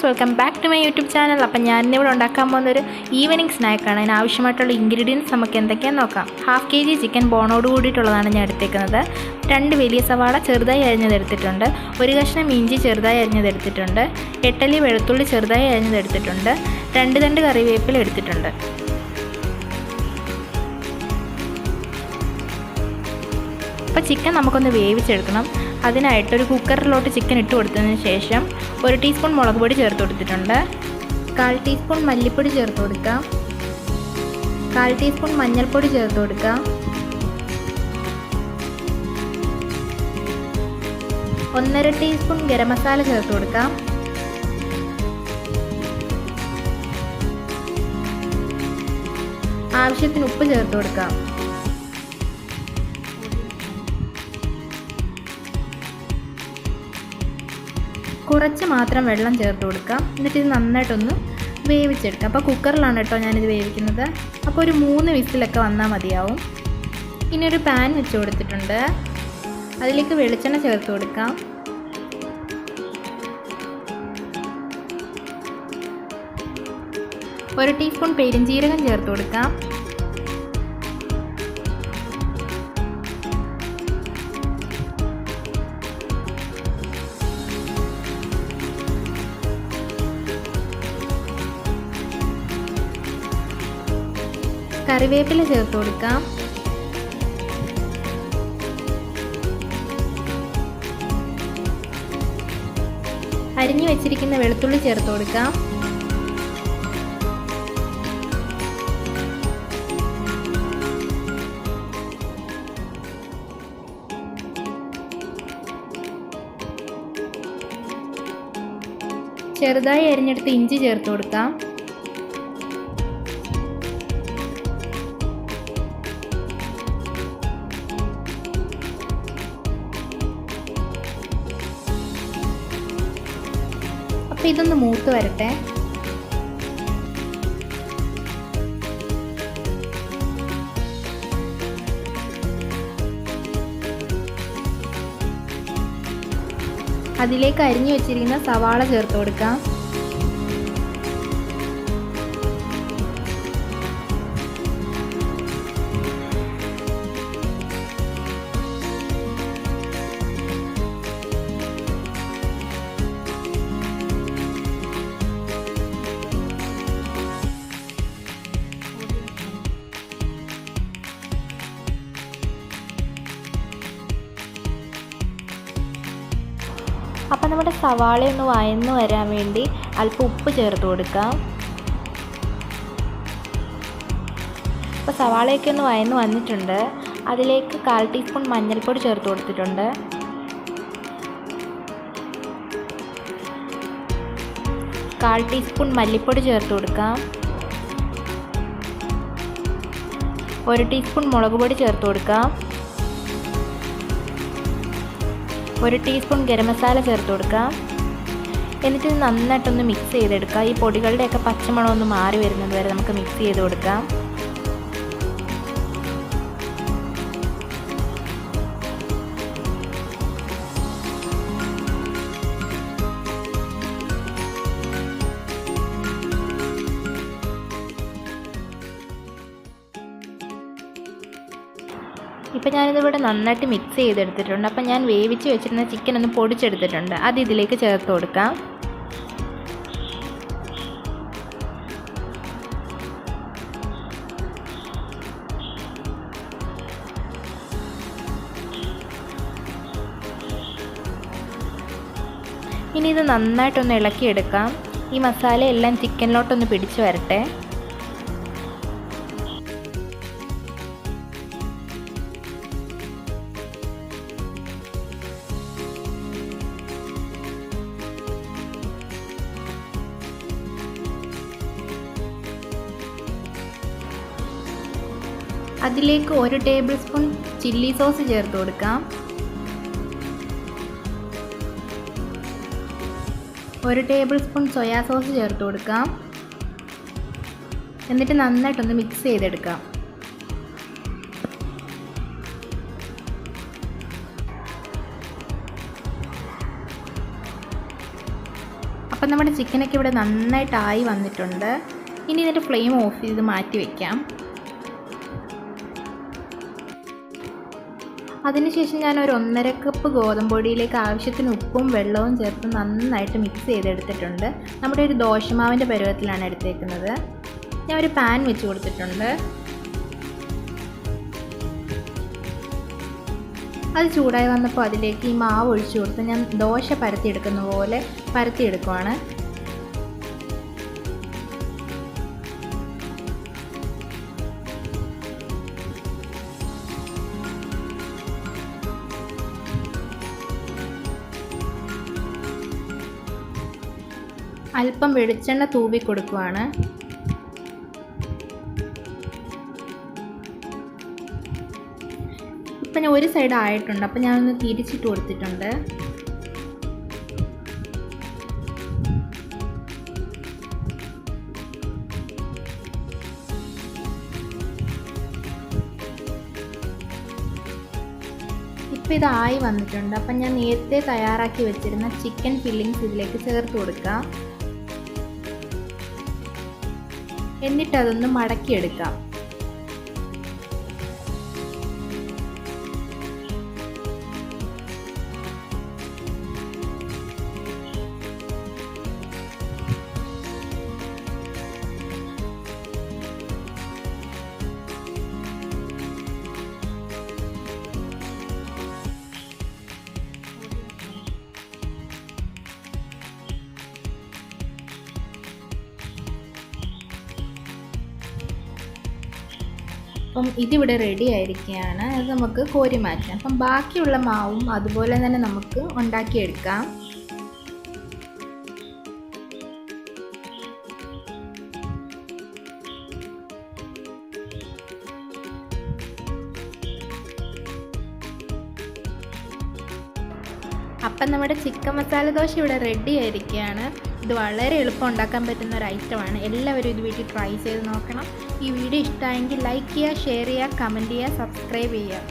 Welcome back to my YouTube channel. Appam ഞാനിവിടെ ഉണ്ടാക്കാൻ പോകുന്നൊരു ഈവനിങ് സ്നാക്കാണ്. അതിനാവശ്യമായിട്ടുള്ള ഇൻഗ്രീഡിയൻസ് നമുക്ക് എന്തൊക്കെയാണെന്ന് നോക്കാം. 1/2 kg ചിക്കൻ ബോണോട് കൂടിയിട്ടുള്ളതാണ് ഞാൻ എടുത്തേക്കുന്നത്. 2 വലിയ സവാള ചെറുതായി അരിഞ്ഞതെടുത്തിട്ടുണ്ട്. 1 കഷ്ണം ഇഞ്ചി ചെറുതായി അരിഞ്ഞതെടുത്തിട്ടുണ്ട്. 8 അല്ലി വെളുത്തുള്ളി ചെറുതായി അരിഞ്ഞതെടുത്തിട്ടുണ്ട്. 2 തണ്ട് കറിവേപ്പില എടുത്തിട്ടുണ്ട്. അപ്പോൾ ചിക്കൻ നമുക്കൊന്ന് വേവിച്ചെടുക്കണം. അതിനായിട്ടൊരു കുക്കറിലോട്ട് ചിക്കൻ ഇട്ട് കൊടുത്തതിന് ശേഷം 1 ടീസ്പൂൺ മുളക് പൊടി ചേർത്ത് കൊടുത്തിട്ടുണ്ട്. 1/4 ടീസ്പൂൺ മല്ലിപ്പൊടി ചേർത്ത് കൊടുക്കാം. 1/4 ടീസ്പൂൺ മഞ്ഞൾപ്പൊടി ചേർത്ത് കൊടുക്കാം. 1/2 ടീസ്പൂൺ ഗരം മസാല ചേർത്ത് കൊടുക്കാം. ആവശ്യത്തിന് ഉപ്പ് ചേർത്ത് കൊടുക്കാം. കുറച്ച് മാത്രം വെള്ളം ചേർത്ത് കൊടുക്കാം. എന്നിട്ട് ഇത് നന്നായിട്ടൊന്ന് വേവിച്ചെടുക്കാം. അപ്പോൾ കുക്കറിലാണ് കേട്ടോ ഞാനിത് വേവിക്കുന്നത്. അപ്പോൾ ഒരു 3 വിസിലൊക്കെ വന്നാൽ മതിയാവും. ഇനി ഒരു പാൻ വെച്ച് കൊടുത്തിട്ടുണ്ട്. അതിലേക്ക് വെളിച്ചെണ്ണ ചേർത്ത് കൊടുക്കാം. ഒരു ടീസ്പൂൺ പെരുംജീരകം ചേർത്ത് കൊടുക്കാം. കറിവേപ്പില ചേർത്ത് കൊടുക്കാം. അരിഞ്ഞു വെച്ചിരിക്കുന്ന വെളുത്തുള്ളി ചേർത്ത് കൊടുക്കാം. ചെറുതായി അരിഞ്ഞെടുത്ത് ഇഞ്ചി ചേർത്ത് കൊടുക്കാം. അപ്പോൾ ഇതൊന്ന് മൂത്ത് വരട്ടെ. അതിലേക്ക് അരിഞ്ഞു വെച്ചിരിക്കുന്ന സവാള ചേർത്ത് കൊടുക്കാം. അപ്പം നമ്മുടെ സവാളയൊന്ന് വഴന്ന് വരാൻ വേണ്ടി അല്പം ഉപ്പ് ചേർത്ത് കൊടുക്കാം. അപ്പോൾ സവാളയൊക്കെ ഒന്ന് വഴന്ന് വന്നിട്ടുണ്ട്. അതിലേക്ക് 1/4 ടീസ്പൂൺ മഞ്ഞൾപ്പൊടി ചേർത്ത് കൊടുത്തിട്ടുണ്ട്. കാൽ ടീസ്പൂൺ മല്ലിപ്പൊടി ചേർത്ത് കൊടുക്കാം. 1 ടീസ്പൂൺ മുളക് പൊടി ചേർത്ത് കൊടുക്കാം. 1 ടീസ്പൂൺ ഗരം മസാല ചേർത്ത് കൊടുക്കാം. എന്നിട്ട് ഇത് നന്നായിട്ടൊന്ന് മിക്സ് ചെയ്തെടുക്കാം. ഈ പൊടികളുടെയൊക്കെ പച്ചമണം ഒന്ന് മാറി വരുന്നത് വരെ നമുക്ക് മിക്സ് ചെയ്ത് കൊടുക്കാം. ഇപ്പോൾ ഞാനിതിവിടെ നന്നായിട്ട് മിക്സ് ചെയ്തെടുത്തിട്ടുണ്ട്. അപ്പം ഞാൻ വേവിച്ച് വെച്ചിരുന്ന ചിക്കൻ ഒന്ന് പൊടിച്ചെടുത്തിട്ടുണ്ട്. അത് ഇതിലേക്ക് ചേർത്ത് കൊടുക്കാം. ഇനി ഇത് നന്നായിട്ടൊന്ന് ഇളക്കിയെടുക്കാം. ഈ മസാല എല്ലാം ചിക്കനിലോട്ടൊന്ന് പിടിച്ച് വരട്ടെ. അതിലേക്ക് 1 ടേബിൾ സ്പൂൺ ചില്ലി സോസ് ചേർത്ത് കൊടുക്കാം. 1 ടേബിൾ സ്പൂൺ സോയാ സോസ് ചേർത്ത് കൊടുക്കാം. എന്നിട്ട് നന്നായിട്ടൊന്ന് മിക്സ് ചെയ്തെടുക്കാം. അപ്പോൾ അപ്പം നമ്മുടെ ചിക്കനൊക്കെ ഇവിടെ നന്നായിട്ടായി വന്നിട്ടുണ്ട്. ഇനി ഇതിൻ്റെ ഫ്ലെയിം ഓഫ് ചെയ്ത് മാറ്റി വയ്ക്കാം. അതിനുശേഷം ഞാൻ ഒരു 1.5 കപ്പ് ഗോതമ്പ് പൊടിയിലേക്ക് ആവശ്യത്തിന് ഉപ്പും വെള്ളവും ചേർത്ത് നന്നായിട്ട് മിക്സ് ചെയ്തെടുത്തിട്ടുണ്ട്. നമ്മുടെ ഒരു ദോശമാവിൻ്റെ പരുവത്തിലാണ് എടുത്തേക്കുന്നത്. ഞാൻ ഒരു പാൻ വെച്ച് കൊടുത്തിട്ടുണ്ട്. അത് ചൂടായി വന്നപ്പോൾ അതിലേക്ക് ഈ മാവ് ഒഴിച്ചു കൊടുത്ത് ഞാൻ ദോശ പരത്തിയെടുക്കുന്ന പോലെ പരത്തിയെടുക്കുവാണ്. അല്പം വെളിച്ചെണ്ണ തൂവി കൊടുക്കുവാണ്. ഇപ്പം ഞാൻ ഒരു സൈഡ് ആയിട്ടുണ്ട്. അപ്പം ഞാനൊന്ന് തിരിച്ചിട്ട് കൊടുത്തിട്ടുണ്ട്. ഇപ്പം ഇതായി വന്നിട്ടുണ്ട്. അപ്പം ഞാൻ നേരത്തെ തയ്യാറാക്കി വെച്ചിരുന്ന ചിക്കൻ ഫില്ലിങ്സ് ഇതിലേക്ക് ചേർത്ത് കൊടുക്കാം. എന്നിട്ട് അതൊന്ന് മടക്കിയെടുക്കാം. അപ്പം ഇതിവിടെ റെഡി ആയിരിക്കുകയാണ്. അത് നമുക്ക് കോരി മാറ്റാം. അപ്പം ബാക്കിയുള്ള മാവും അതുപോലെ തന്നെ നമുക്ക് ഉണ്ടാക്കിയെടുക്കാം. അപ്പം നമ്മുടെ ചിക്കൻ മസാല ദോശ ഇവിടെ റെഡി ആയിരിക്കുകയാണ്. ഇത് വളരെ എളുപ്പം ഉണ്ടാക്കാൻ പറ്റുന്ന ഒരു ഐറ്റമാണ്. എല്ലാവരും ഇത് വീട്ടിൽ ട്രൈ ചെയ്ത് നോക്കണം. ഈ വീഡിയോ ഇഷ്ടമായെങ്കിൽ ലൈക്ക് ചെയ്യുക, ഷെയർ ചെയ്യുക, കമൻറ്റ് ചെയ്യുക, സബ്സ്ക്രൈബ് ചെയ്യുക.